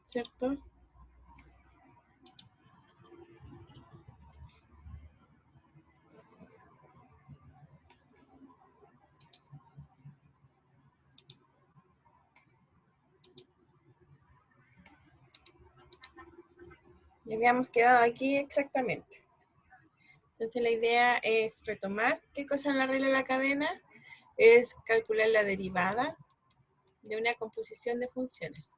¿cierto? Ya habíamos quedado aquí exactamente. Entonces la idea es retomar qué cosa es la regla de la cadena, es calcular la derivada de una composición de funciones.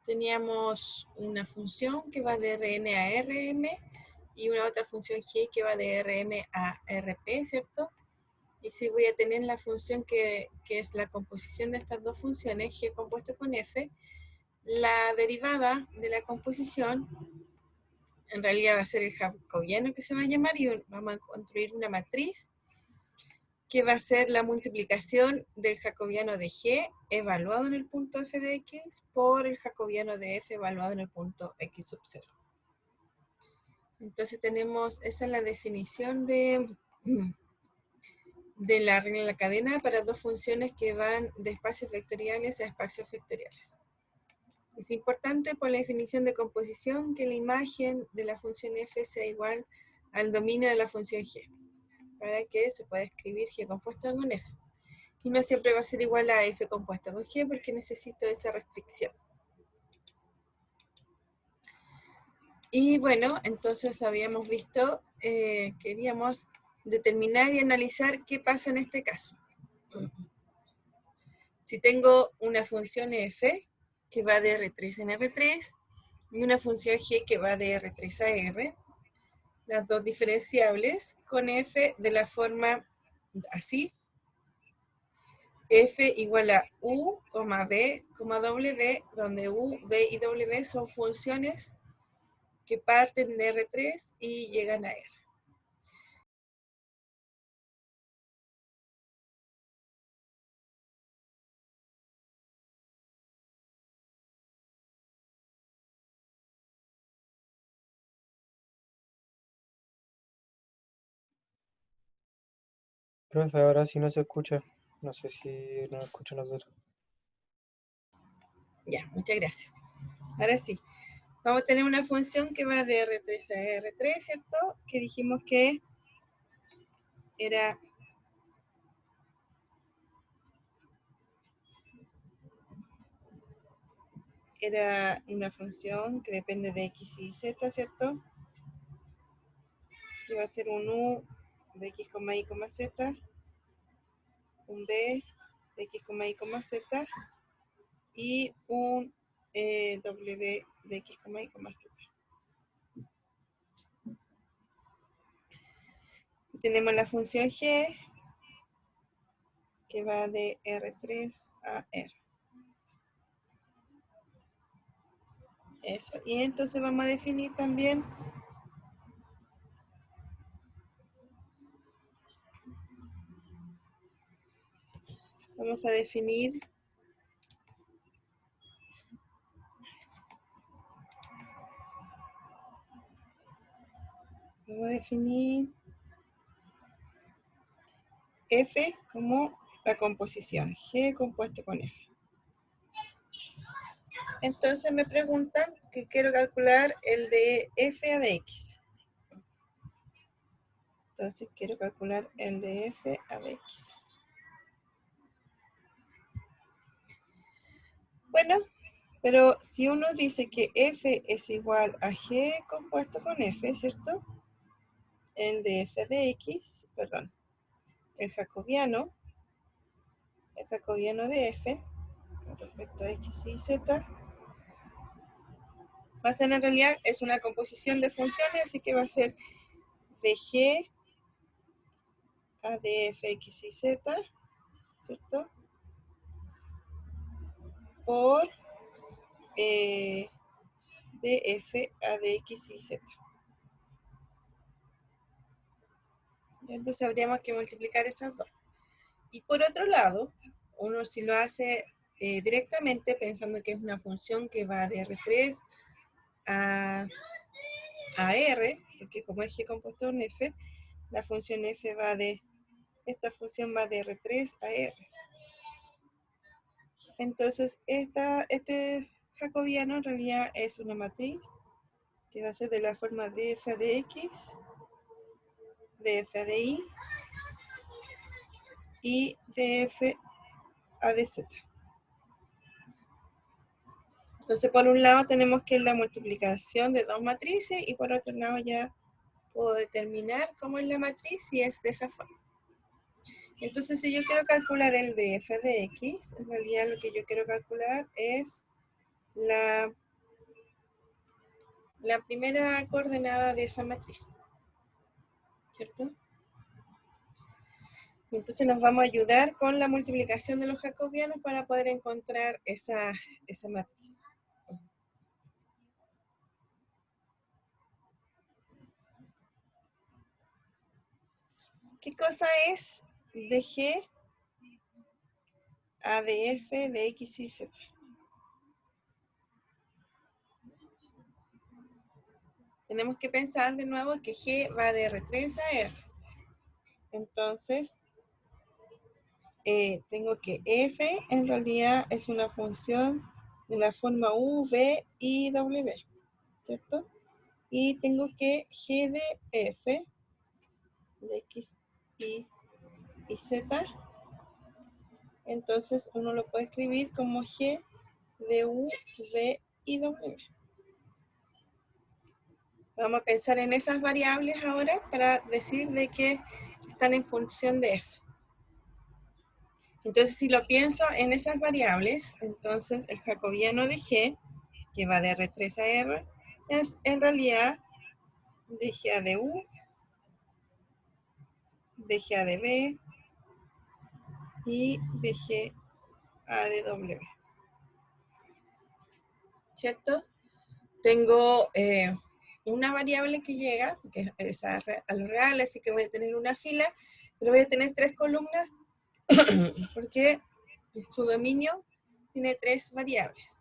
Teníamos una función que va de Rn a Rm y una otra función g que va de Rm a Rp, ¿cierto? Y si voy a tener la función que es la composición de estas dos funciones, g compuesto con f, la derivada de la composición en realidad va a ser el jacobiano que se va a llamar y vamos a construir una matriz que va a ser la multiplicación del jacobiano de g evaluado en el punto f de x por el jacobiano de f evaluado en el punto x sub 0. Entonces tenemos, esa es la definición de la regla de la cadena para dos funciones que van de espacios vectoriales a espacios vectoriales. Es importante por la definición de composición que la imagen de la función f sea igual al dominio de la función g, para que se pueda escribir g compuesto con f. Y no siempre va a ser igual a f compuesto con g porque necesito esa restricción. Y bueno, entonces habíamos visto, queríamos determinar y analizar qué pasa en este caso. Si tengo una función f que va de R3 en R3 y una función g que va de R3 a R, las dos diferenciables con f de la forma así, f igual a u, v, w, donde u, v y w son funciones que parten de R3 y llegan a R. Profe, ahora sí no se escucha. No sé si no escuchan nosotros. Ya, muchas gracias. Ahora sí, vamos a tener una función que va de R3 a R3, ¿cierto? Que dijimos que era una función que depende de x y z, ¿cierto? Que va a ser un u de x, y, z, un b de x, y, z, y un w de x, y, z. Tenemos la función g que va de R3 a R. Eso, y entonces vamos a definir también vamos a definir f como la composición, g compuesto con f. Entonces me preguntan que quiero calcular el de f a de x. Entonces quiero calcular el de f a de x. Bueno, pero si uno dice que f es igual a g compuesto con f, ¿cierto? El de f de x, perdón, el jacobiano de f con respecto a x y z, va a ser en realidad, es una composición de funciones, así que va a ser de g a de f, x y z, ¿cierto? Por de f a de x y z. Entonces habríamos que multiplicar esas dos. Y por otro lado, uno si lo hace directamente pensando que es una función que va de R3 a R, porque como es g compuesto en f, la función f va de, esta función va de R3 a R. Entonces, este jacobiano en realidad es una matriz que va a ser de la forma df de x, df de y y df de z. Entonces, por un lado tenemos que es la multiplicación de dos matrices y por otro lado ya puedo determinar cómo es la matriz y es de esa forma. Entonces, si yo quiero calcular el df de x, en realidad lo que yo quiero calcular es la primera coordenada de esa matriz, ¿cierto? Entonces nos vamos a ayudar con la multiplicación de los jacobianos para poder encontrar esa matriz. ¿Qué cosa es dg a df de x y z? Tenemos que pensar de nuevo que g va de R3 a R. Entonces, tengo que f en realidad es una función de la forma u, v y w, ¿cierto? Y tengo que g de f, de x y z, entonces uno lo puede escribir como g de u, v y w. Vamos a pensar en esas variables ahora para decir de que están en función de f. Entonces, si lo pienso en esas variables, entonces el jacobiano de g, que va de R3 a R, es en realidad dg de u, dg de v y dg de w. ¿Cierto? Tengo una variable que llega, que es a lo real, así que voy a tener una fila, pero voy a tener tres columnas porque su dominio tiene tres variables.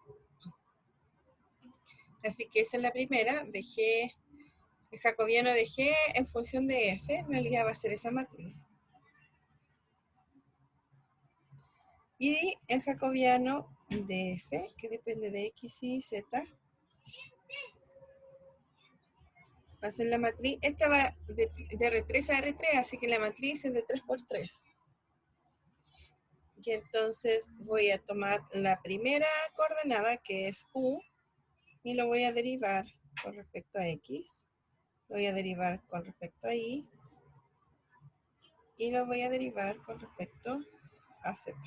Así que esa es la primera, de G, el jacobiano de G en función de F, en realidad va a ser esa matriz. Y el jacobiano de F, que depende de X y Z, va a ser la matriz, esta va de R3 a R3, así que la matriz es de 3 por 3. Y entonces voy a tomar la primera coordenada, que es U, y lo voy a derivar con respecto a X, lo voy a derivar con respecto a Y, y lo voy a derivar con respecto a Z.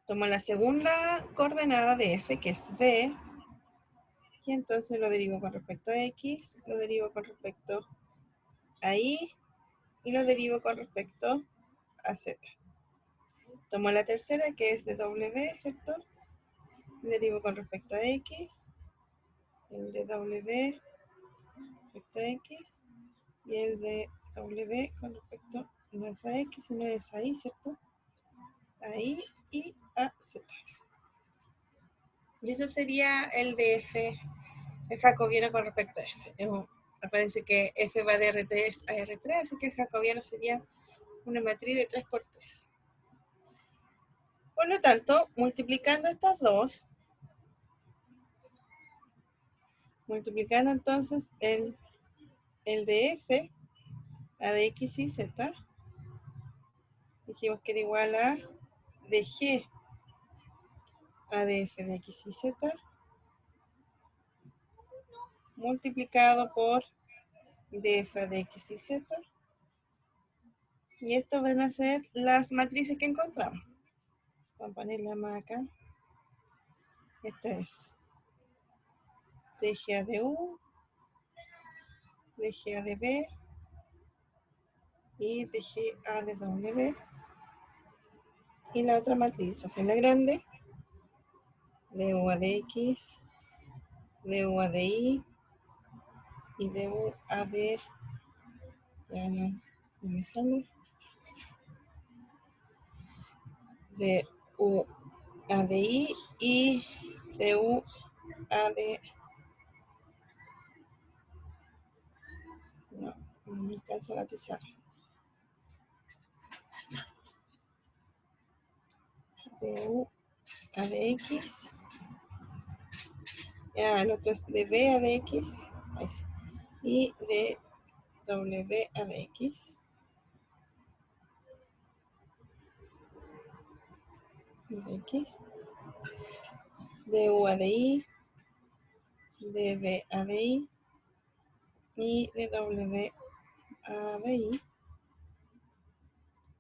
Tomo la segunda coordenada de F, que es V, y entonces lo derivo con respecto a X, lo derivo con respecto a Y, y lo derivo con respecto a Z. Tomo la tercera, que es de W, ¿cierto? Derivo con respecto a X, el de W respecto a X, y el de W con respecto no es a X, sino es a Y, ¿cierto? A Y y a Z. Y eso sería el de F, el jacobiano con respecto a F. Parece que F va de R3 a R3, así que el jacobiano sería una matriz de 3 por 3. Por lo tanto, multiplicando estas dos, multiplicando entonces el de F a de X y Z, dijimos que era igual a de G a de F de X y Z, multiplicado por df de X y Z, y estas van a ser las matrices que encontramos. Vamos a ponerla más acá. Esta es dg de U, dg de B y dg de W. Y la otra matriz va a ser la grande, du de X, du de Y y du de... ya no me sale. Du de Y y du de... no me alcanza la pizarra. de U a de X. El otro es de B a de X. Ahí sí. Y de W a de X. De X. De U a de I. De B a de I. Y de W a de I.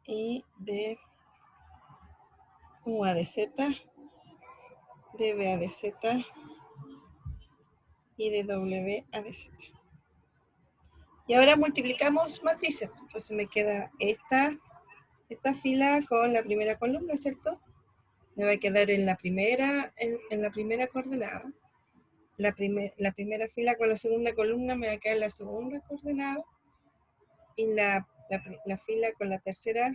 Y de U a de Z. De B a de Z. Y de W a de Z. Y ahora multiplicamos matrices. Entonces me queda esta fila con la primera columna, ¿cierto? Me va a quedar en la primera coordenada. La primera fila con la segunda columna me va a quedar en la segunda coordenada. Y la fila con la tercera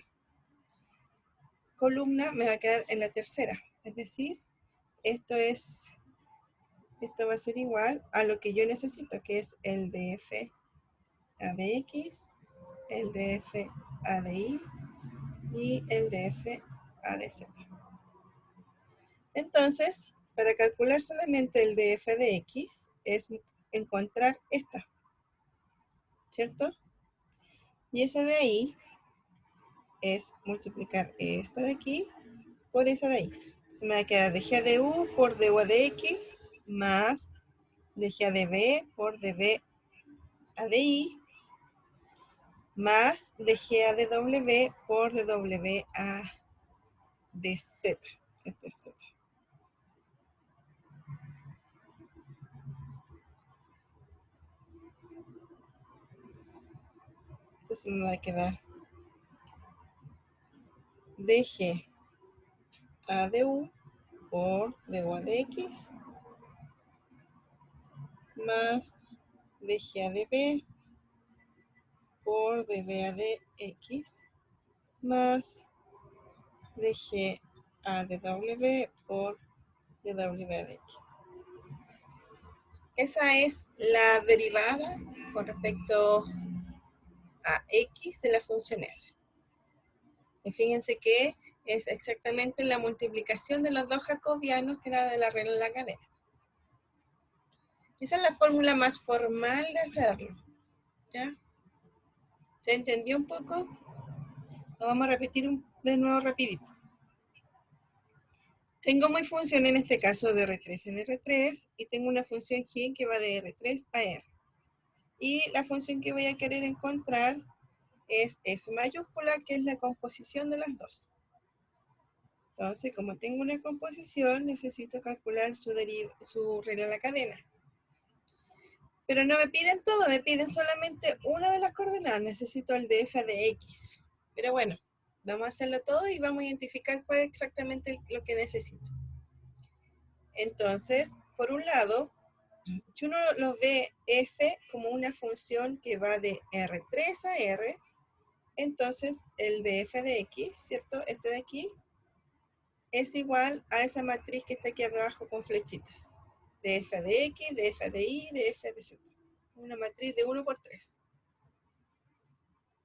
columna me va a quedar en la tercera. Es decir, esto va a ser igual a lo que yo necesito, que es el de F a de X, el de F a de Y y el de F a de Z. Entonces, para calcular solamente el de F de X, es encontrar esta, ¿cierto? Y esa de ahí es multiplicar esta de aquí por esa de ahí. Entonces me va a quedar de G de U por de U a de X más de G a de B por de B a de I más de G a de W por de W a de Z. Este es Z. Entonces me va a quedar de G a de U por de U a de X más de G a de B por de B a de X más de G a de W por de W a de X. Esa es la derivada con respecto a X de la función F. Y fíjense que es exactamente la multiplicación de los dos jacobianos, que era de la regla de la cadena. Esa es la fórmula más formal de hacerlo. ¿Ya? ¿Se entendió un poco? Lo vamos a repetir de nuevo rapidito. Tengo mi función en este caso de R3 en R3 y tengo una función G que va de R3 a R. Y la función que voy a querer encontrar es F mayúscula, que es la composición de las dos. Entonces, como tengo una composición, necesito calcular su regla de la cadena. Pero no me piden todo, me piden solamente una de las coordenadas. Necesito el de F de X. Pero bueno, vamos a hacerlo todo y vamos a identificar cuál es exactamente lo que necesito. Entonces, por un lado, si uno lo ve F como una función que va de R3 a R, entonces el de F de X, ¿cierto? Este de aquí, es igual a esa matriz que está aquí abajo con flechitas. De F de X, de F de Y, de F de Z. Una matriz de 1 por 3.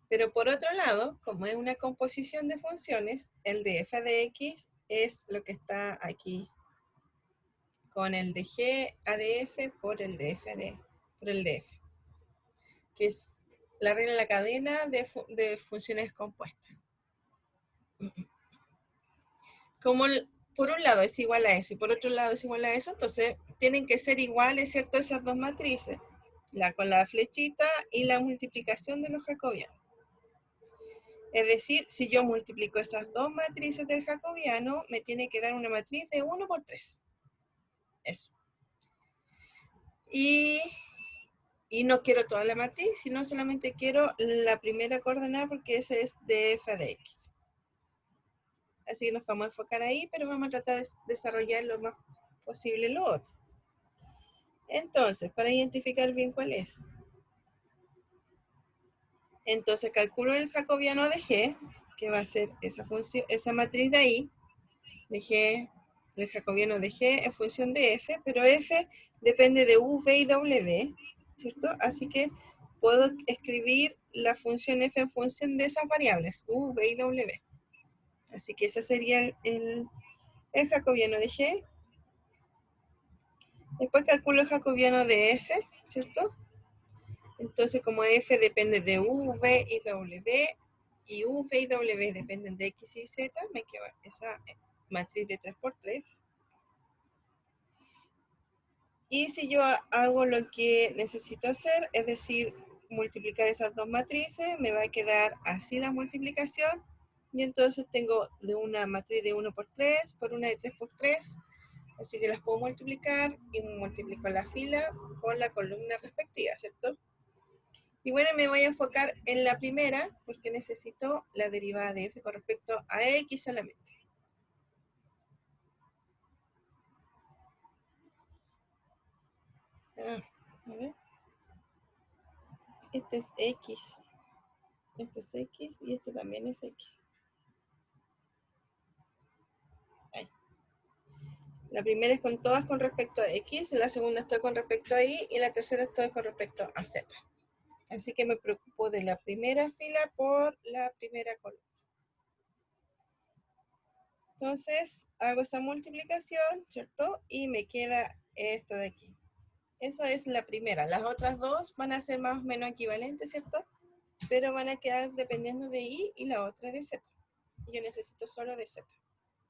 Pero por otro lado, como es una composición de funciones, el de F de X es lo que está aquí con el de G a de F por el de F que es la regla de la cadena de funciones compuestas. Como por un lado es igual a eso y por otro lado es igual a eso, entonces tienen que ser iguales, ¿cierto? Esas dos matrices, con la flechita y la multiplicación de los jacobianos. Es decir, si yo multiplico esas dos matrices del jacobiano, me tiene que dar una matriz de 1 por 3. Eso. Y no quiero toda la matriz, sino solamente quiero la primera coordenada porque ese es de F de X. Así que nos vamos a enfocar ahí, pero vamos a tratar de desarrollar lo más posible lo otro. Entonces, para identificar bien cuál es. Entonces calculo el jacobiano de G, que va a ser esa función, esa matriz de ahí, de G, el jacobiano de G en función de F, pero F depende de U, V y W, ¿cierto? Así que puedo escribir la función F en función de esas variables, U, V y W. Así que ese sería el jacobiano de G. Después calculo el jacobiano de F, ¿cierto? Entonces, como F depende de U, V y W, y U, V y W dependen de X y Z, me queda esa matriz de 3×3. Y si yo hago lo que necesito hacer, es decir, multiplicar esas dos matrices, me va a quedar así la multiplicación. Y entonces tengo de una matriz de 1×3 por una de 3×3. Así que las puedo multiplicar y multiplico la fila con la columna respectiva, ¿cierto? Y bueno, me voy a enfocar en la primera porque necesito la derivada de f con respecto a x solamente. A ver. Este es x. Este es x y este también es x. Ahí. La primera es con todas con respecto a x, la segunda estoy con respecto a y la tercera estoy con respecto a z. Así que me preocupo de la primera fila por la primera columna. Entonces hago esa multiplicación, ¿cierto? Y me queda esto de aquí. Eso es la primera. Las otras dos van a ser más o menos equivalentes, ¿cierto? Pero van a quedar dependiendo de y la otra de z. Y yo necesito solo de z,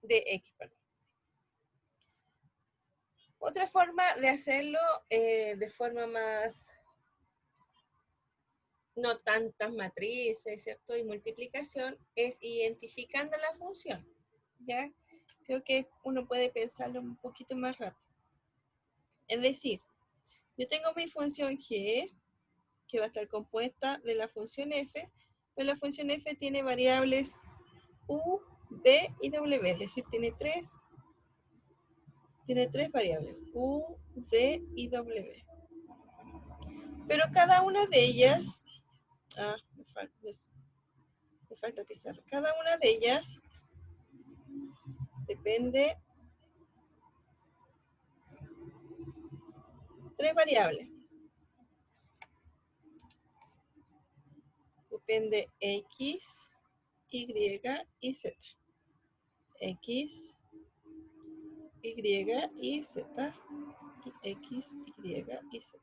de x, perdón. Otra forma de hacerlo de forma más, no tantas matrices, ¿cierto? Y multiplicación es identificando la función, ¿ya? Creo que uno puede pensarlo un poquito más rápido. Es decir, yo tengo mi función g, que va a estar compuesta de la función f, pero la función f tiene variables u, v y w, es decir, tiene tres variables, u, v y w. Pero cada una de ellas, me falta pizarra, cada una de ellas depende tres variables. Depende x, y y z. X, y y z. Y x, y y z.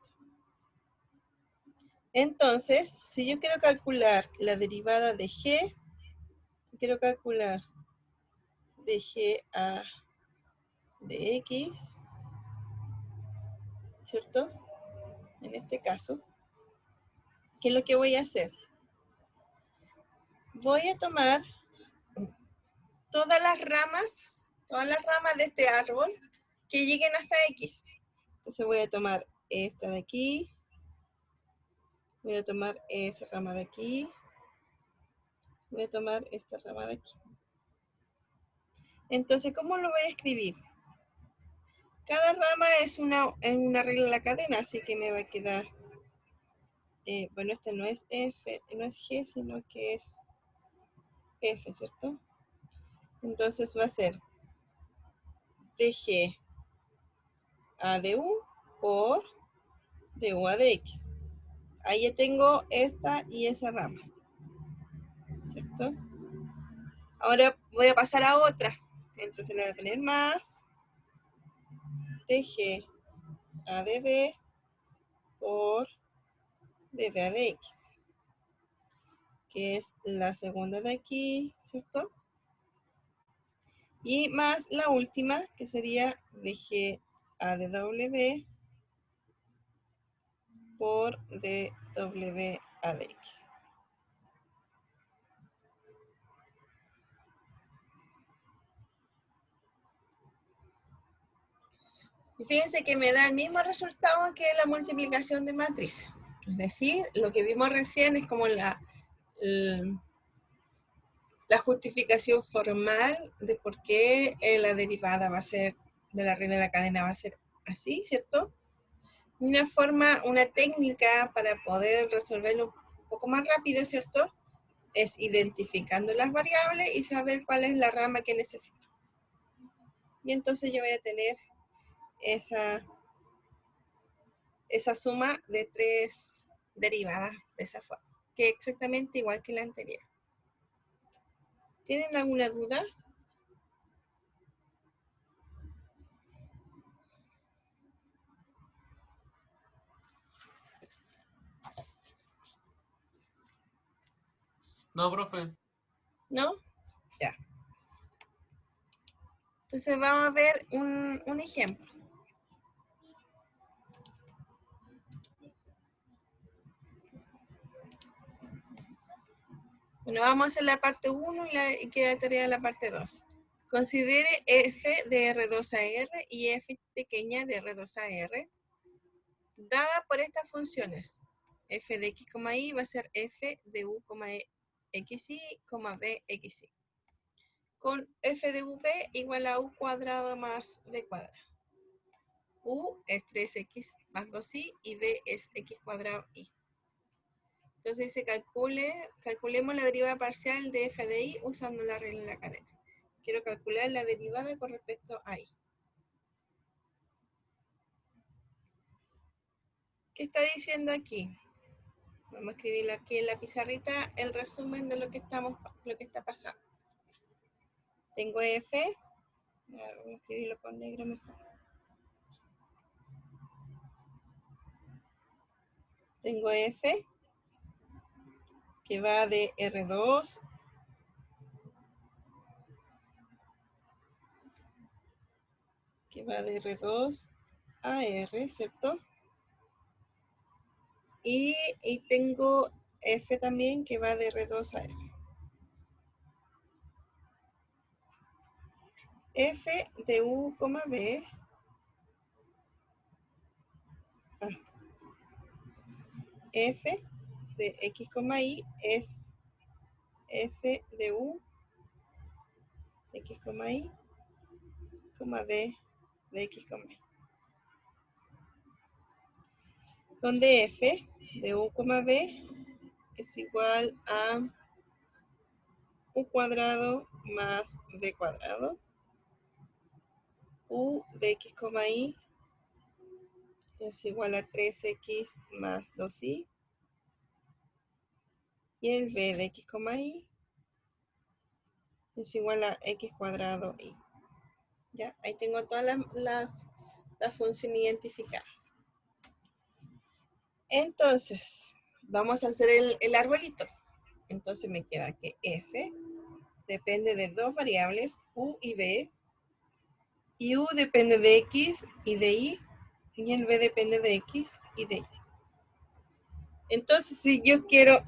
Entonces, si yo quiero calcular la derivada de g, quiero calcular de g a de x, ¿cierto? En este caso, ¿qué es lo que voy a hacer? Voy a tomar todas las ramas de este árbol que lleguen hasta x. Entonces voy a tomar esta de aquí, voy a tomar esa rama de aquí, voy a tomar esta rama de aquí. Entonces, ¿cómo lo voy a escribir? Cada rama es una regla de la cadena, así que me va a quedar, bueno, este no es F, no es G, sino que es F, ¿cierto? Entonces va a ser de G a de U por de U a de X. Ahí ya tengo esta y esa rama, ¿cierto? Ahora voy a pasar a otra. Entonces le voy a poner más de G a de B por de B a de X, que es la segunda de aquí, ¿cierto? Y más la última, que sería de G a de W por de W a de X. Y fíjense que me da el mismo resultado que la multiplicación de matriz. Es decir, lo que vimos recién es como la justificación formal de por qué la derivada va a ser de la regla de la cadena va a ser así, ¿cierto? Una forma, una técnica para poder resolverlo un poco más rápido, ¿cierto? Es identificando las variables y saber cuál es la rama que necesito. Y entonces yo voy a tener esa suma de tres derivadas de esa forma, que es exactamente igual que la anterior. ¿Tienen alguna duda? No, profe. ¿No? Ya. Entonces vamos a ver un ejemplo. Bueno, vamos a hacer la parte 1 y queda tarea la parte 2. Considere f de R2 a R y f pequeña de R2 a R, dada por estas funciones. F de x, y va a ser f de u, xy, v, xy. Con f de v igual a u cuadrado más v cuadrado. U es 3x más 2y y v es x cuadrado y. Entonces dice calculemos la derivada parcial de f de y usando la regla de la cadena. Quiero calcular la derivada con respecto a y. ¿Qué está diciendo aquí? Vamos a escribirlo aquí en la pizarrita el resumen de lo que está pasando. Tengo f, voy a escribirlo con negro mejor. Tengo f que va de R2 a R, ¿cierto? Y tengo f también que va de R2 a R. F de u, v. F de x, y es f de u, x, y, v de x, y. Donde f de u, v es igual a u cuadrado más v cuadrado. U de x, y es igual a 3x más 2y. Y el v de x, y es igual a x cuadrado y. ¿Ya? Ahí tengo todas las funciones identificadas. Entonces, vamos a hacer el arbolito. Entonces me queda que f depende de dos variables, u y v. Y u depende de x y de y. Y el v depende de x y de y. Entonces, si yo quiero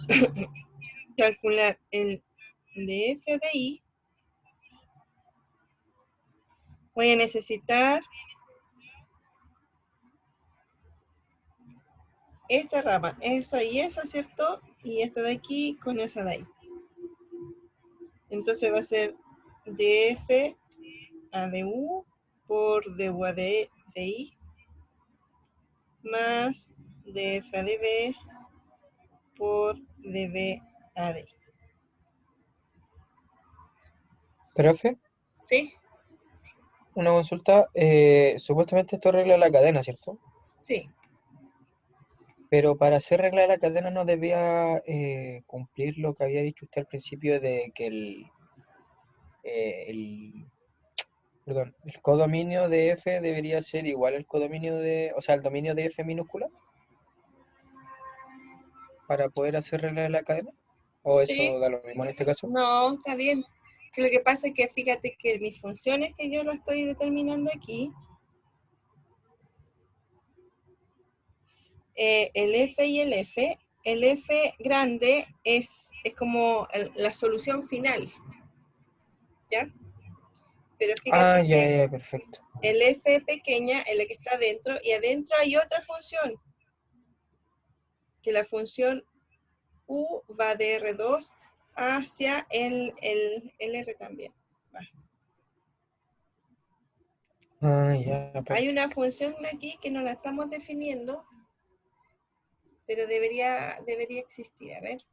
calcular el de f de y, voy a necesitar esta rama, esa y esa, ¿cierto? Y esta de aquí con esa de ahí. Entonces va a ser df a du por du a de y más df a db por db a de. Profe, ¿Sí? una consulta. Supuestamente esto arregla la cadena, ¿cierto? Sí. Pero para hacer regla de la cadena no debía cumplir lo que había dicho usted al principio de que el codominio de F debería ser igual al codominio o sea, el dominio de F minúscula para poder hacer regla de la cadena. ¿O eso Sí. da lo mismo en este caso? No, está bien. Que lo que pasa es que fíjate que mis funciones que yo lo estoy determinando aquí, el f y el f grande es como la solución final, ¿ya? Pero Ah, fíjate ya, que ya, perfecto. el f pequeña es la que está adentro y adentro hay otra función, que la función u va de R2 hacia el R también. Va. Ah, ya, Hay una perfecto. función aquí que no la estamos definiendo, pero debería existir. A ver.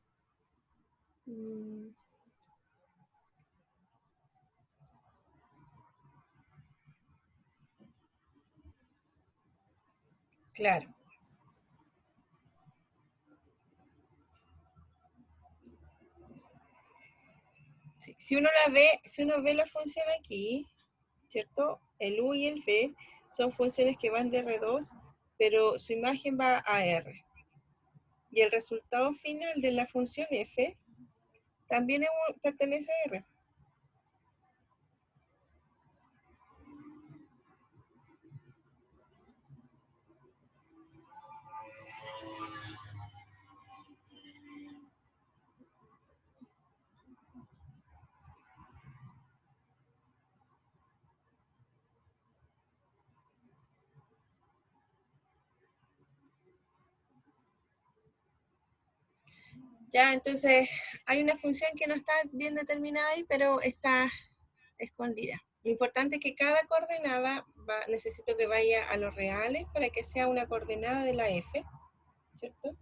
Claro. Si uno ve la función aquí, ¿cierto? El u y el v son funciones que van de R2, pero su imagen va a R. Y el resultado final de la función f también pertenece a R. Ya, entonces hay una función que no está bien determinada ahí, pero está escondida. Lo importante es que cada coordenada necesito que vaya a los reales para que sea una coordenada de la f, ¿cierto?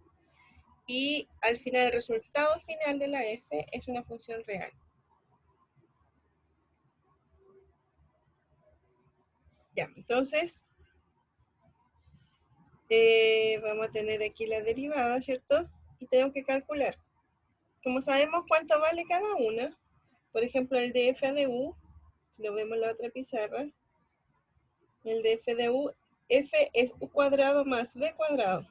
Y al final, el resultado final de la f es una función real. Ya, entonces vamos a tener aquí la derivada, ¿cierto? Y tenemos que calcular. Como sabemos cuánto vale cada una, por ejemplo, el de f de u, si lo vemos en la otra pizarra, el de f de u, f es u cuadrado más b cuadrado.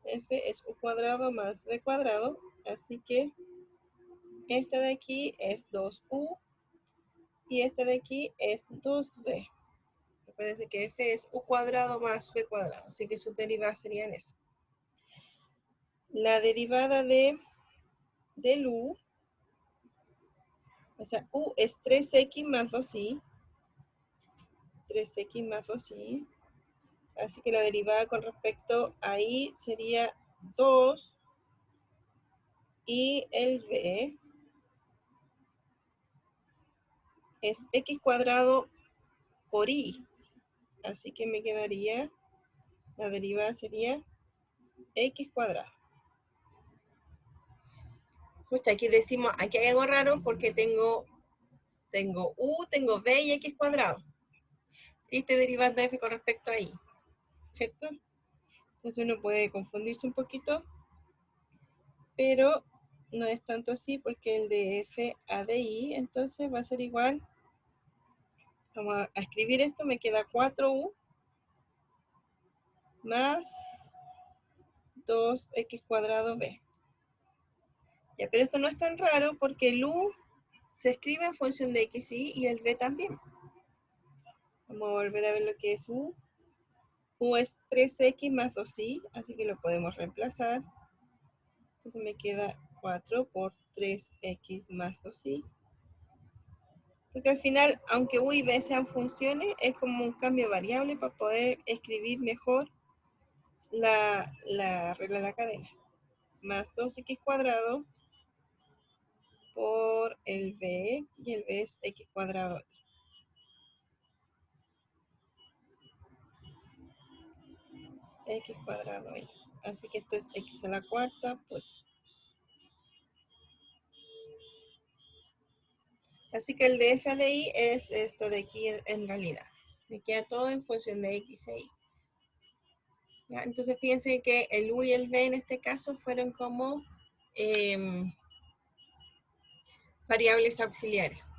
F es u cuadrado más b cuadrado, así que este de aquí es 2u y este de aquí es 2b. Me parece que f es u cuadrado más b cuadrado, así que sus derivadas serían eso. La derivada del u, o sea, u es 3x más 2y, 3x más 2y, así que la derivada con respecto a y sería 2 y el b es x cuadrado por y, así que me quedaría, la derivada sería x cuadrado. Justo aquí decimos, aquí hay algo raro porque tengo u, tengo b y x cuadrado. Y estoy derivando f con respecto a y, ¿cierto? Entonces uno puede confundirse un poquito, pero no es tanto así porque el de f a de y, entonces va a ser igual. Vamos a escribir esto, me queda 4u más 2x cuadrado b. Ya, pero esto no es tan raro porque el u se escribe en función de x y el b también. Vamos a volver a ver lo que es u. U es 3x más 2y, así que lo podemos reemplazar. Entonces me queda 4 por 3x más 2y. Porque al final, aunque u y b sean funciones, es como un cambio variable para poder escribir mejor la regla de la cadena. Más 2x cuadrado por el b, y el b es x cuadrado y. X cuadrado y. Así que esto es x a la cuarta por. Así que el de f de y es esto de aquí en realidad. Me queda todo en función de x e y. ¿Ya? Entonces fíjense que el u y el b en este caso fueron como variables auxiliares.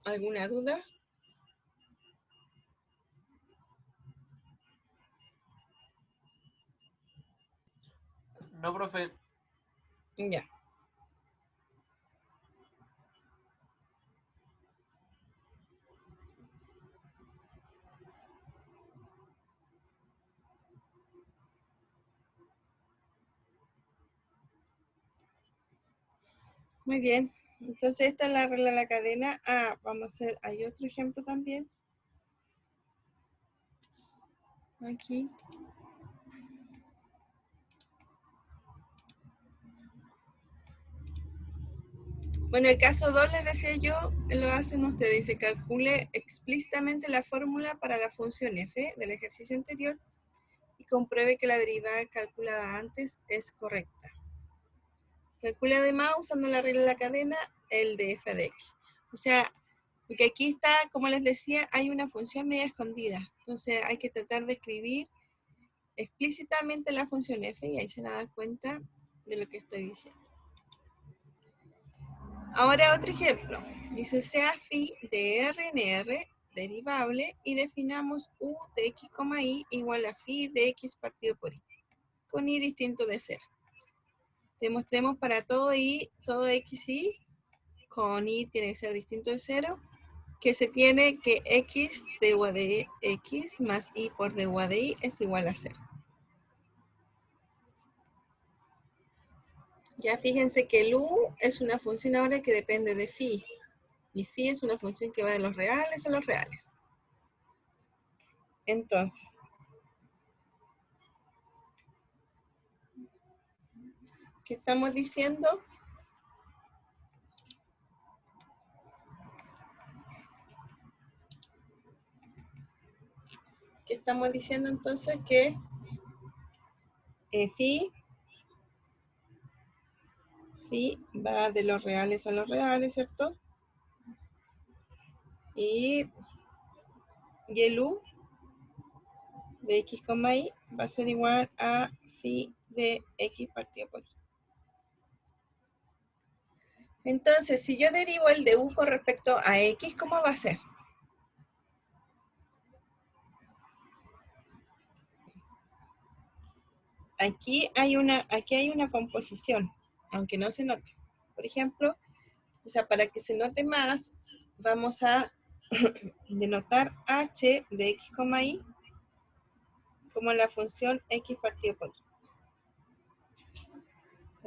¿Alguna duda? No, profe. Ya. Muy bien. Entonces esta es la regla de la cadena. Vamos a hacer, hay otro ejemplo también. Aquí. Bueno, el caso 2 les decía yo, lo hacen ustedes. Dice, calcule explícitamente la fórmula para la función f del ejercicio anterior y compruebe que la derivada calculada antes es correcta. Calcule además, usando la regla de la cadena, el de f de x. O sea, porque aquí está, como les decía, hay una función media escondida. Entonces hay que tratar de escribir explícitamente la función f y ahí se van a dar cuenta de lo que estoy diciendo. Ahora otro ejemplo. Dice, sea phi de R en R derivable y definamos u de x, y igual a phi de x partido por y, con y distinto de 0. Demostremos para todo x y, con y tiene que ser distinto de 0, que se tiene que x de u de x más y por de u de y es igual a 0. Ya fíjense que el u es una función ahora que depende de phi. Y phi es una función que va de los reales a los reales. Entonces, ¿qué estamos diciendo? ¿Qué estamos diciendo entonces? Que phi va de los reales a los reales, ¿cierto? Y el u de x, y va a ser igual a phi de x partido por y. Entonces, si yo derivo el de u con respecto a x, ¿cómo va a ser? Aquí hay una composición, aunque no se note. Por ejemplo, o sea, para que se note más, vamos a denotar h de x, y como la función x partido por y.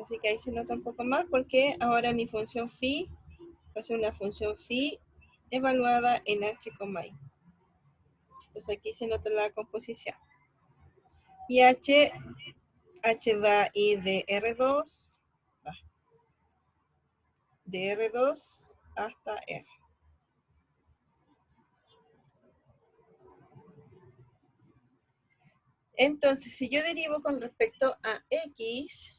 Así que ahí se nota un poco más porque ahora mi función phi va a ser una función phi evaluada en h, y. Entonces aquí se nota la composición. Y h va a ir de R2, hasta R. Entonces, si yo derivo con respecto a x,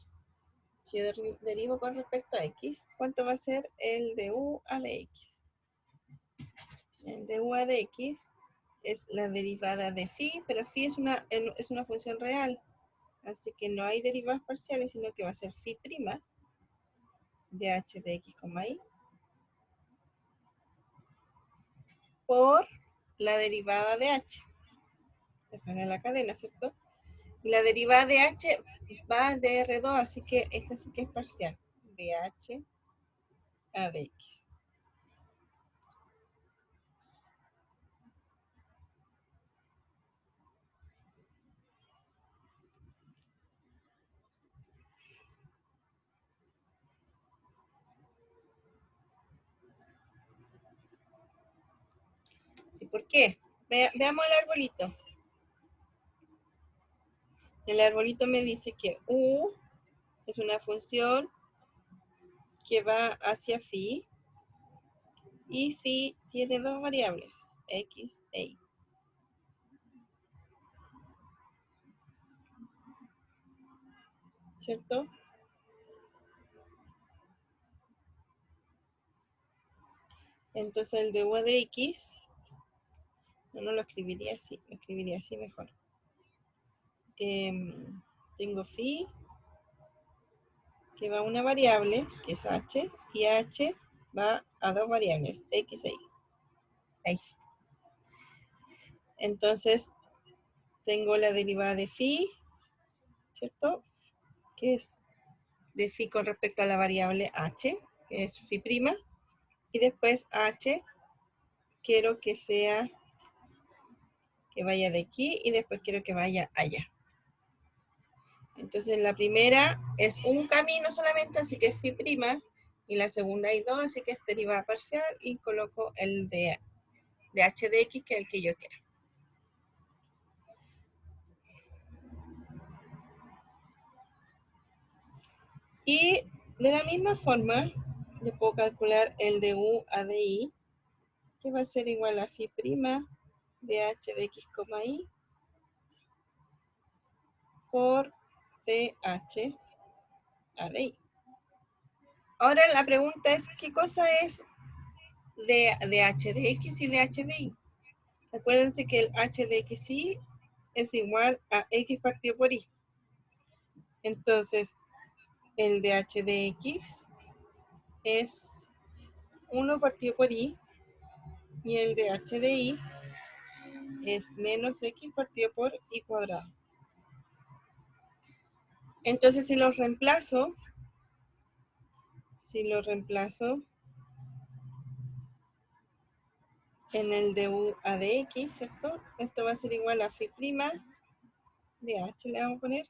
¿cuánto va a ser el de u a de x? El de u a de x es la derivada de phi, pero phi es una función real, así que no hay derivadas parciales, sino que va a ser phi prima de h de x, y por la derivada de h. En la cadena, ¿cierto? Y la derivada de h va de R2, así que esta sí que es parcial, de h a de x. ¿Sí? ¿Por qué? Veamos el arbolito. El arbolito me dice que u es una función que va hacia phi, y phi tiene dos variables, x e y. ¿Cierto? Entonces el de u de x, no lo escribiría así, lo escribiría así mejor. Tengo phi, que va a una variable, que es h, y h va a dos variables, x e y. Ahí sí. Entonces, tengo la derivada de phi, ¿cierto? Que es de phi con respecto a la variable h, que es phi prima, y después h quiero que sea, que vaya de aquí, y después quiero que vaya allá. Entonces la primera es un camino solamente, así que es phi prima, y la segunda hay dos, así que es derivada parcial, y coloco el de h de x, que es el que yo quiero. Y de la misma forma, yo puedo calcular el de u a de y, que va a ser igual a phi prima de h de x, y por dh a de y. Ahora la pregunta es, ¿qué cosa es de h de x y de h de y? Acuérdense que el h de x y es igual a x partido por y. Entonces, el de h de x es 1 partido por y Y el de h de y es menos x partido por y cuadrado. Entonces, si lo reemplazo en el du a de x, ¿cierto? Esto va a ser igual a phi' de h, le vamos a poner,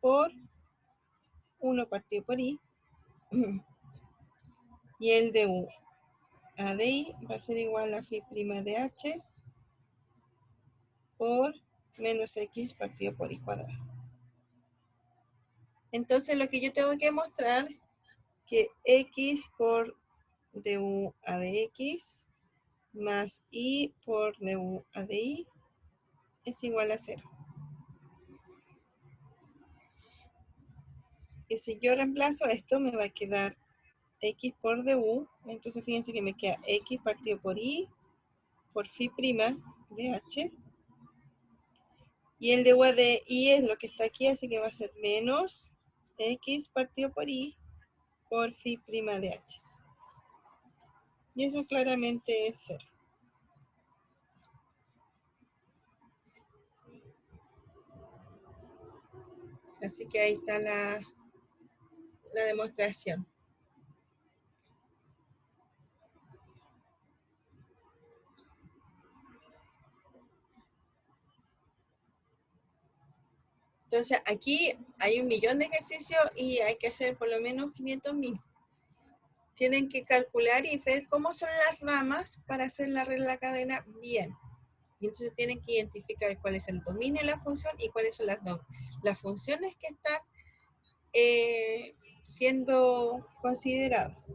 por 1 partido por i. Y el du a de i va a ser igual a phi' de h por menos x partido por i cuadrado. Entonces, lo que yo tengo que mostrar que x por du a de x más i por du a de i es igual a 0. Y si yo reemplazo esto, me va a quedar x por du. Entonces, fíjense que me queda x partido por i por phi' de h. Y el du a de i es lo que está aquí, así que va a ser menos x partido por i por phi' de h. Y eso claramente es 0. Así que ahí está la demostración. Entonces, aquí hay 1.000.000 de ejercicios y hay que hacer por lo menos 500.000. Tienen que calcular y ver cómo son las ramas para hacer la regla de la cadena bien. Y entonces tienen que identificar cuál es el dominio de la función y cuáles son las funciones que están siendo consideradas.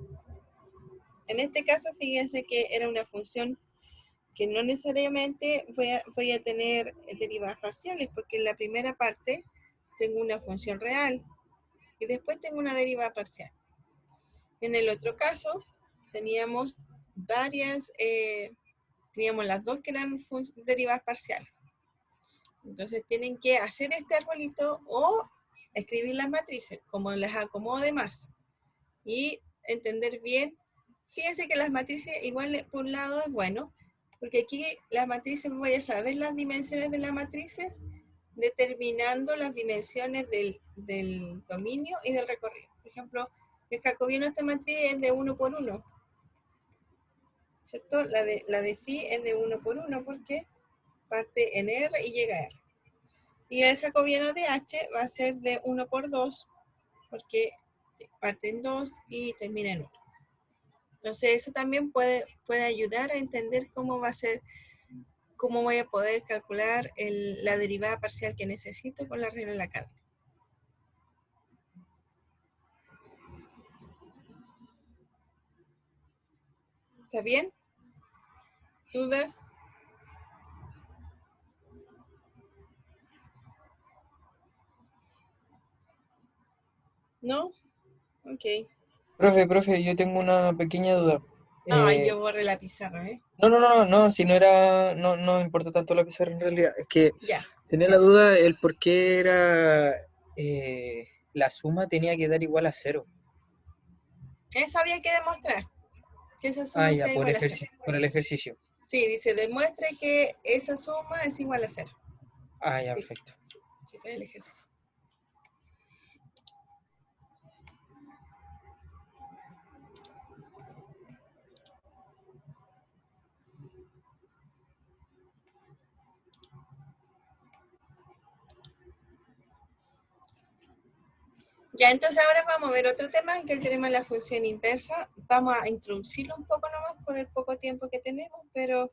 En este caso, fíjense que era una función que no necesariamente voy a tener derivadas parciales, porque en la primera parte tengo una función real y después tengo una derivada parcial. En el otro caso, teníamos teníamos las dos que eran derivadas parciales. Entonces tienen que hacer este arbolito o escribir las matrices, como las acomode más. Y entender bien. Fíjense que las matrices, igual por un lado es bueno, porque aquí las matrices voy a saber las dimensiones de las matrices, determinando las dimensiones del dominio y del recorrido. Por ejemplo, el jacobiano de esta matriz es de 1 por 1, ¿cierto? La de phi es de 1 por 1 porque parte en R y llega a R. Y el jacobiano de H va a ser de 1 por 2 porque parte en 2 y termina en 1. Entonces eso también puede ayudar a entender cómo va a ser, cómo voy a poder calcular la derivada parcial que necesito con la regla de la cadena. ¿Está bien? ¿Dudas? ¿No? Ok. Profe, yo tengo una pequeña duda. Ay, yo borré la pizarra, ¿eh? No, si no era, no me importa tanto la pizarra en realidad. Es que Ya. tenía la duda el por qué era la suma tenía que dar igual a 0. Eso había que demostrar, que esa Ah, suma ya, sea igual a 0. por el ejercicio. Sí, dice, demuestre que esa suma es igual a 0. Ah, ya, Sí, perfecto. sí, fue el ejercicio. Ya, entonces ahora vamos a ver otro tema, que es el tema de la función inversa. Vamos a introducirlo un poco nomás por el poco tiempo que tenemos, pero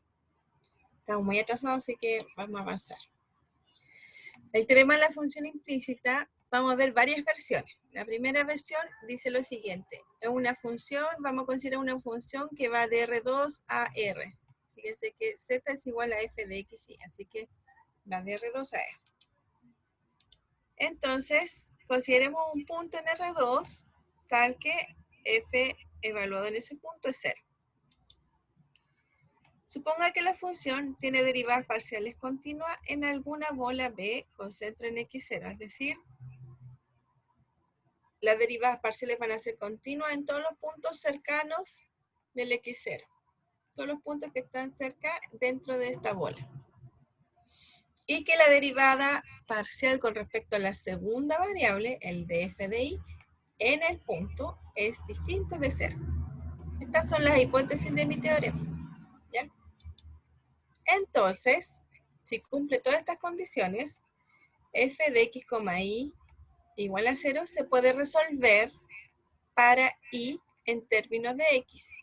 estamos muy atrasados, así que vamos a avanzar. El teorema de la función implícita, vamos a ver varias versiones. La primera versión dice lo siguiente. Es una función, vamos a considerar una función que va de R2 a R. Fíjense que Z es igual a f de x, y así que va de R2 a R. Entonces, consideremos un punto en R2 tal que f evaluado en ese punto es 0. Suponga que la función tiene derivadas parciales continuas en alguna bola B con centro en x0, es decir, las derivadas parciales van a ser continuas en todos los puntos cercanos del x0. todos los puntos que están cerca dentro de esta bola. Y que la derivada parcial con respecto a la segunda variable, el de f de i, en el punto es distinto de 0. Estas son las hipótesis de mi teorema. ¿Ya? Entonces, si cumple todas estas condiciones, f de x, y igual a 0 se puede resolver para y en términos de x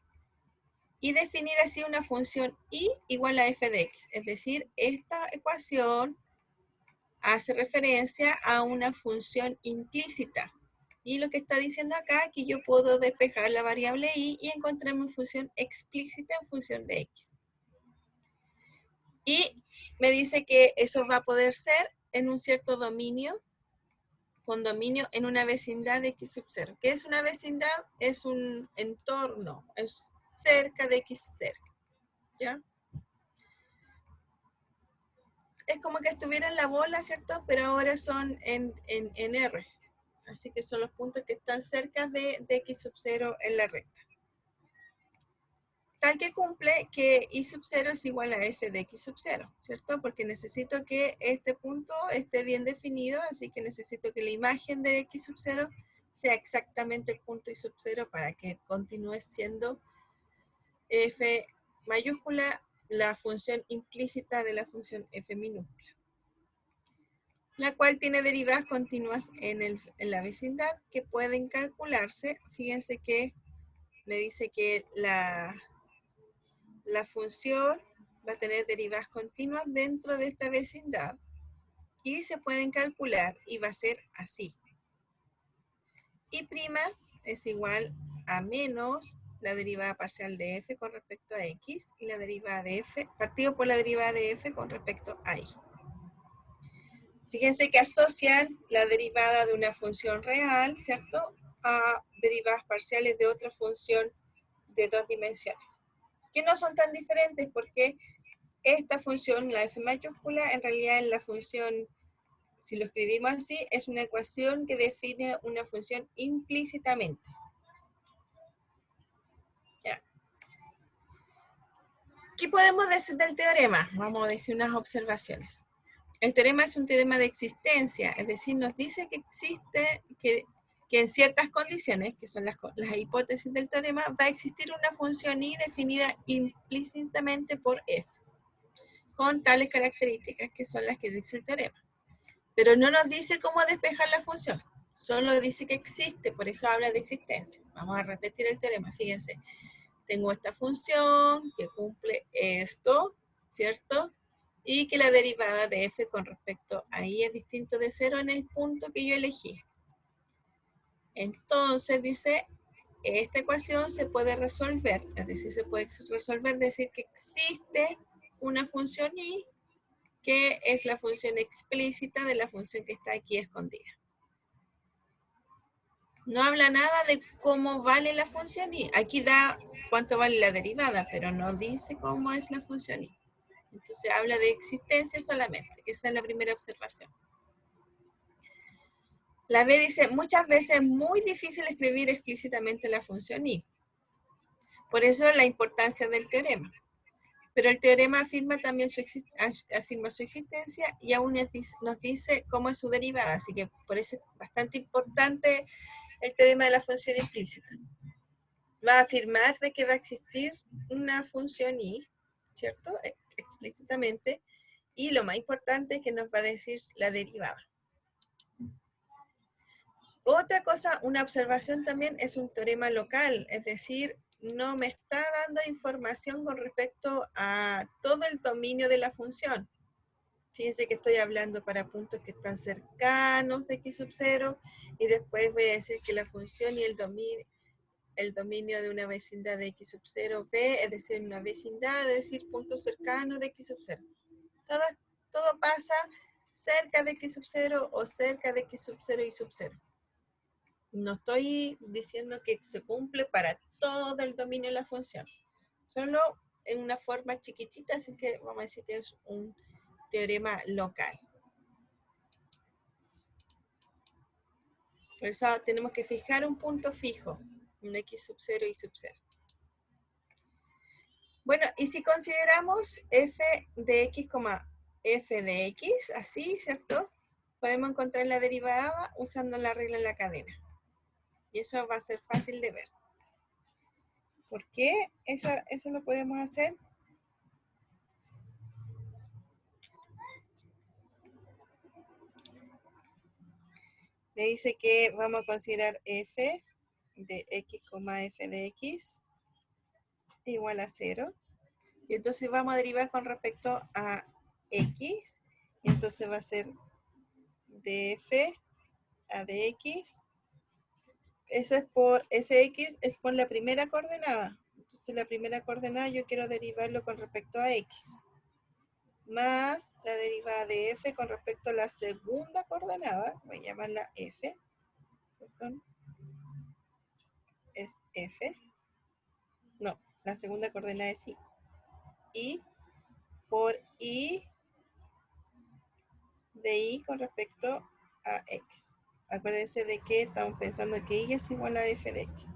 y definir así una función y igual a f de x. Es decir, esta ecuación hace referencia a una función implícita. Y lo que está diciendo acá es que yo puedo despejar la variable y encontrar una función explícita en función de x. Y me dice que eso va a poder ser en un cierto dominio, con dominio en una vecindad de x sub 0. ¿Qué es una vecindad? Es un entorno, es cerca de x0. ¿Ya? Es como que estuviera en la bola, ¿cierto? Pero ahora son en R. Así que son los puntos que están cerca de x sub 0 en la recta. Tal que cumple que y sub 0 es igual a f de x sub 0, ¿cierto? Porque necesito que este punto esté bien definido, así que necesito que la imagen de x sub 0 sea exactamente el punto y sub 0 para que continúe siendo f mayúscula la función implícita de la función f minúscula, la cual tiene derivadas continuas en la vecindad que pueden calcularse. Fíjense que me dice que la función va a tener derivadas continuas dentro de esta vecindad y se pueden calcular y va a ser así. Y' es igual a menos la derivada parcial de f con respecto a x y la derivada de f, partido por la derivada de f con respecto a y. Fíjense que asocian la derivada de una función real, ¿cierto?, a derivadas parciales de otra función de 2 dimensiones, que no son tan diferentes porque esta función, la f mayúscula, en realidad es la función, si lo escribimos así, es una ecuación que define una función implícitamente. ¿Ya? ¿Qué podemos decir del teorema? Vamos a decir unas observaciones. El teorema es un teorema de existencia, es decir, nos dice que existe, que en ciertas condiciones, que son las hipótesis del teorema, va a existir una función y definida implícitamente por f, con tales características que son las que dice el teorema. Pero no nos dice cómo despejar la función, solo dice que existe, por eso habla de existencia. Vamos a repetir el teorema, fíjense. Tengo esta función que cumple esto, ¿cierto? Y que la derivada de f con respecto a y es distinto de 0 en el punto que yo elegí. Entonces dice, esta ecuación se puede resolver, es decir, se puede resolver, decir que existe una función y que es la función explícita de la función que está aquí escondida. No habla nada de cómo vale la función y. Aquí da cuánto vale la derivada, pero no dice cómo es la función y. Entonces habla de existencia solamente, que esa es la primera observación. La B dice, muchas veces es muy difícil escribir explícitamente la función y. Por eso la importancia del teorema. Pero el teorema afirma también su existencia y aún nos dice cómo es su derivada. Así que por eso es bastante importante el teorema de la función implícita. Va a afirmar de que va a existir una función y, ¿cierto?, explícitamente. Y lo más importante es que nos va a decir la derivada. Otra cosa, una observación también es un teorema local, es decir, no me está dando información con respecto a todo el dominio de la función. Fíjense que estoy hablando para puntos que están cercanos de x sub 0 y después voy a decir que la función y el dominio de una vecindad de x sub 0 b, es decir, una vecindad, es decir, puntos cercanos de x sub 0. Todo pasa cerca de x sub 0 o cerca de x sub 0 y sub 0. No estoy diciendo que se cumple para todo el dominio de la función, solo en una forma chiquitita, así que vamos a decir que es un teorema local. Por eso tenemos que fijar un punto fijo, un x sub 0 y sub 0. Bueno, y si consideramos f de x, f de x, así, ¿cierto? Podemos encontrar la derivada usando la regla de la cadena. Y eso va a ser fácil de ver. ¿Por qué eso lo podemos hacer? Me dice que vamos a considerar f de x, f de x igual a 0. Y entonces vamos a derivar con respecto a x. Y entonces va a ser df a de x. Eso es por, ese x es por la primera coordenada. Entonces la primera coordenada yo quiero derivarlo con respecto a x. Más la derivada de f con respecto a la segunda coordenada. Voy a llamarla f. Perdón. Es f. No, la segunda coordenada es y. Y por y de y con respecto a x. Acuérdense de que estamos pensando que y es igual a f de x.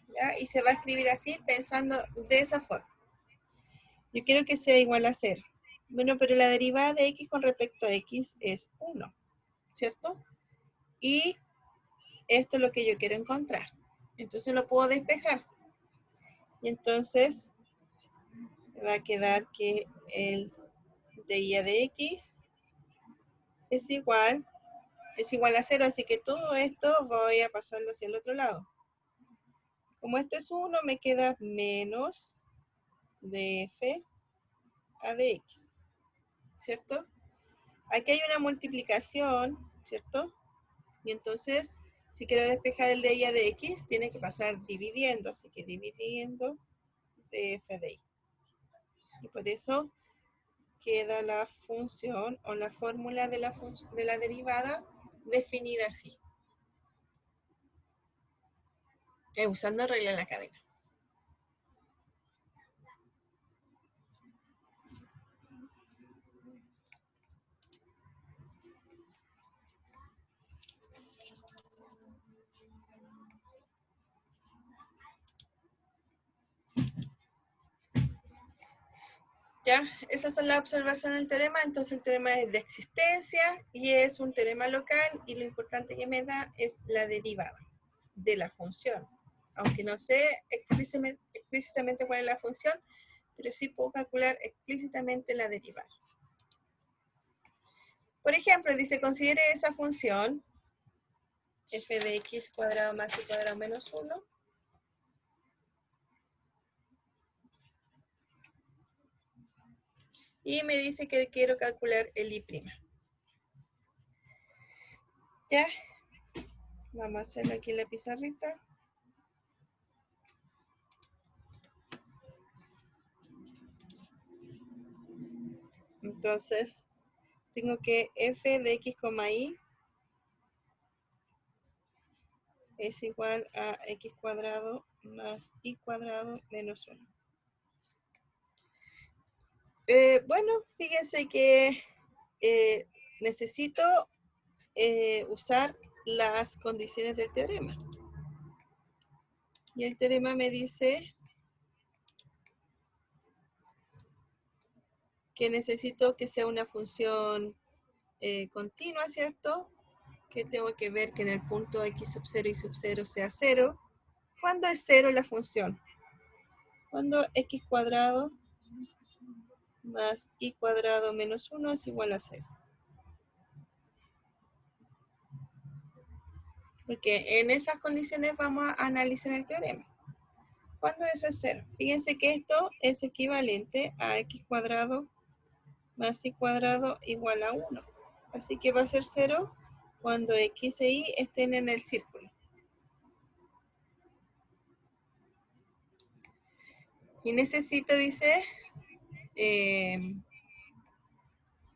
¿Ya? Y se va a escribir así pensando de esa forma. Yo quiero que sea igual a 0. Bueno, pero la derivada de x con respecto a x es 1, ¿cierto? Y esto es lo que yo quiero encontrar. Entonces lo puedo despejar. Y entonces me va a quedar que el de y a de x es igual a 0, así que todo esto voy a pasarlo hacia el otro lado. Como este es 1, me queda menos df a de x, ¿cierto? Aquí hay una multiplicación, ¿cierto? Y entonces, si quiero despejar el de y a de x, tiene que pasar dividiendo, así que dividiendo df de y. Y por eso queda la función o la fórmula de la derivada definida así, usando regla de la cadena. Ya, esas son las observaciones del teorema. Entonces el teorema es de existencia y es un teorema local, y lo importante que me da es la derivada de la función. Aunque no sé explícitamente cuál es la función, pero sí puedo calcular explícitamente la derivada. Por ejemplo, dice, considere esa función f de x cuadrado más y cuadrado menos 1. Y me dice que quiero calcular el I'. Ya, vamos a hacerlo aquí en la pizarrita. Entonces, tengo que f de x, y es igual a x cuadrado más y cuadrado menos 1. Bueno, fíjense que necesito usar las condiciones del teorema. Y el teorema me dice que necesito que sea una función continua, ¿cierto? Que tengo que ver que en el punto x sub 0 y sub 0 sea 0. ¿Cuándo es 0 la función? Cuando x cuadrado más y cuadrado menos 1 es igual a 0. Porque en esas condiciones vamos a analizar el teorema. ¿Cuándo eso es 0? Fíjense que esto es equivalente a x cuadrado más y cuadrado igual a 1. Así que va a ser 0 cuando x e y estén en el círculo. Y necesito, dice,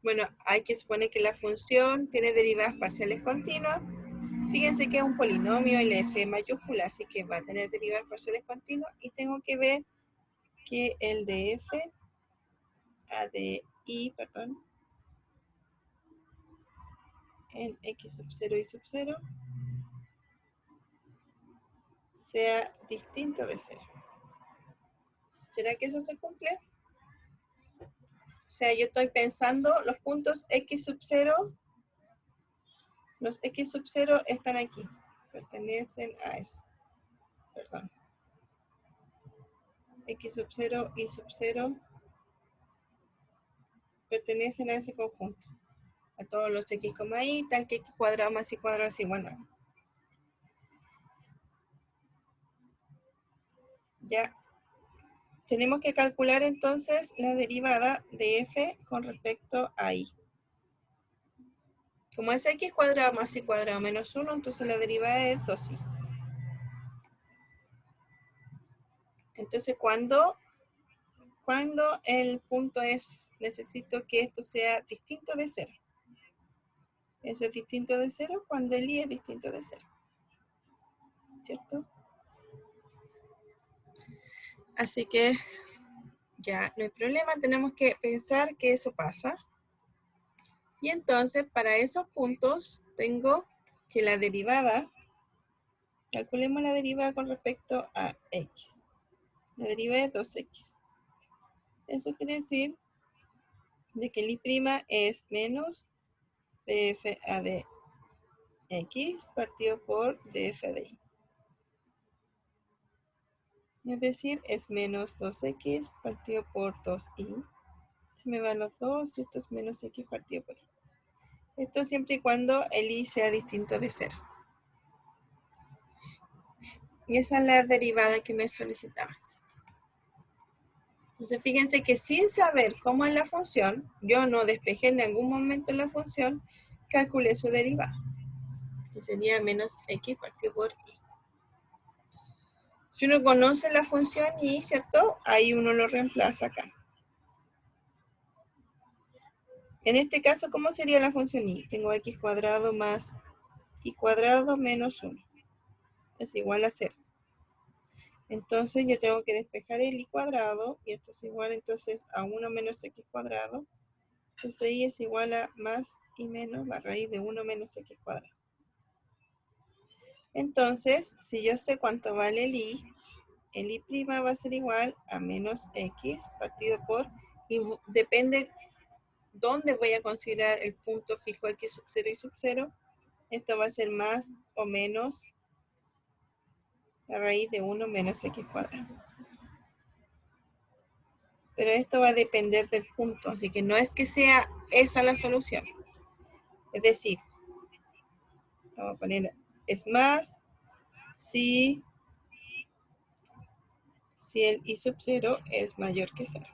bueno, hay que suponer que la función tiene derivadas parciales continuas. Fíjense que es un polinomio, el f mayúscula, así que va a tener derivadas parciales continuas. Y tengo que ver que el de f a de y, perdón, en x sub 0 y sub 0 sea distinto de 0. ¿Será que eso se cumple? O sea, yo estoy pensando los puntos x sub 0. Los x sub 0 están aquí. Pertenecen a eso. Perdón. X sub 0 y sub 0 pertenecen a ese conjunto. A todos los x, y tal que x cuadrado más y cuadrado es igual a 1. Ya. Tenemos que calcular entonces la derivada de f con respecto a y. Como es x cuadrado más y cuadrado menos 1, entonces la derivada es 2y. Entonces, cuando el punto es, necesito que esto sea distinto de 0. Eso es distinto de 0 cuando el y es distinto de 0. ¿Cierto? Así que ya no hay problema, tenemos que pensar que eso pasa. Y entonces, para esos puntos, tengo que la derivada, calculemos la derivada con respecto a x. La derivada es 2x. Eso quiere decir de que el y' es menos dfa de x partido por df de y. Es decir, es menos 2x partido por 2y. Se me van los 2 y esto es menos x partido por y. Esto siempre y cuando el y sea distinto de 0. Y esa es la derivada que me solicitaba. Entonces fíjense que sin saber cómo es la función, yo no despejé en ningún momento la función, calculé su derivada, que sería menos x partido por y. Si uno conoce la función y, ¿cierto? Ahí uno lo reemplaza acá. En este caso, ¿cómo sería la función y? Tengo x cuadrado más y cuadrado menos 1. Es igual a 0. Entonces yo tengo que despejar el y cuadrado, y esto es igual entonces a 1 menos x cuadrado. Entonces y es igual a más y menos la raíz de 1 menos x cuadrado. Entonces, si yo sé cuánto vale el y' va a ser igual a menos x partido por, y depende dónde voy a considerar el punto fijo x sub 0 y sub 0, esto va a ser más o menos la raíz de 1 menos x cuadrado. Pero esto va a depender del punto, así que no es que sea esa la solución. Es decir, vamos a poner, es más si el y sub 0 es mayor que 0.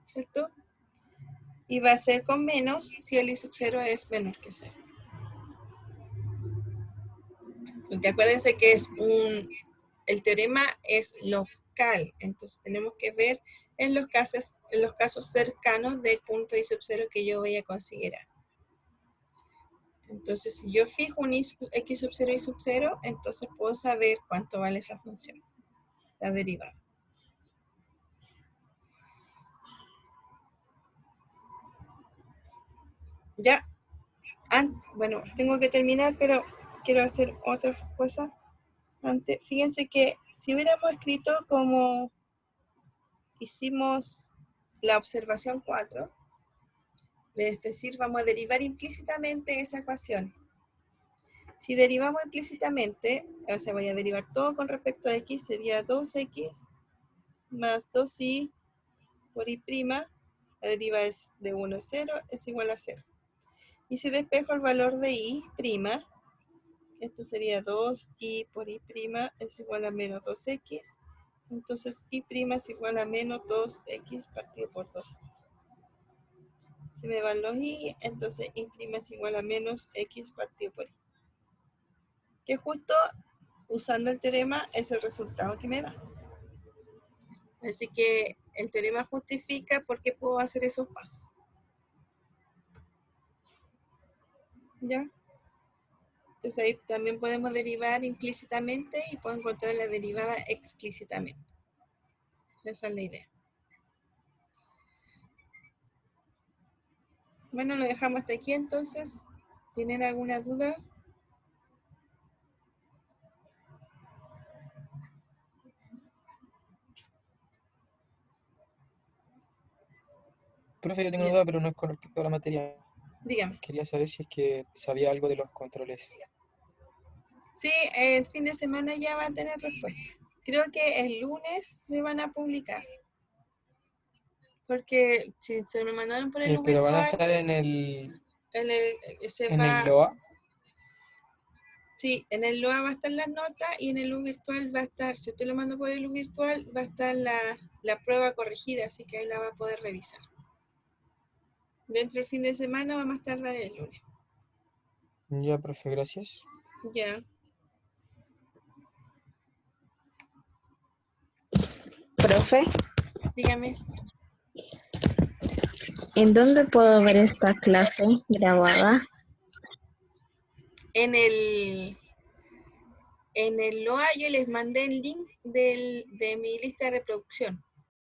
¿Cierto? Y va a ser con menos si el y sub 0 es menor que 0. Porque acuérdense que el teorema es local, entonces tenemos que ver en los casos cercanos del punto y sub 0 que yo voy a considerar. Entonces, si yo fijo un x sub 0 y sub 0, entonces puedo saber cuánto vale esa función, la derivada. Ya, bueno, tengo que terminar, pero quiero hacer otra cosa antes. Fíjense que si hubiéramos escrito como hicimos la observación 4, es decir, vamos a derivar implícitamente esa ecuación. Si derivamos implícitamente, o sea, voy a derivar todo con respecto a x, sería 2x más 2y por y', la deriva es de 1 a 0, es igual a 0. Y si despejo el valor de y', esto sería 2y por y' es igual a menos 2x, entonces y' es igual a menos 2x partido por 2. Se me van los y, entonces y' es igual a menos x partido por y. Que justo usando el teorema es el resultado que me da. Así que el teorema justifica por qué puedo hacer esos pasos. ¿Ya? Entonces ahí también podemos derivar implícitamente y puedo encontrar la derivada explícitamente. Esa es la idea. Bueno, lo dejamos hasta aquí entonces. ¿Tienen alguna duda? Profe, yo tengo una Ya. duda, pero no es con respecto a la materia. Dígame. Quería saber si es que sabía algo de los controles. Sí, el fin de semana ya va a tener respuesta. Creo que el lunes se van a publicar. Porque si se me mandaron por el U Pero van a virtual, estar en el, se en el va, LOA. sí, en el LOA va a estar la nota y en el U virtual va a estar, si usted lo manda por el U virtual, va a estar la prueba corregida, así que ahí la va a poder revisar. Dentro del fin de semana va más tardar el lunes. Ya, profe, gracias. Ya. Profe, Dígame. ¿en dónde puedo ver esta clase grabada? En el LOA yo les mandé el link de mi lista de reproducción.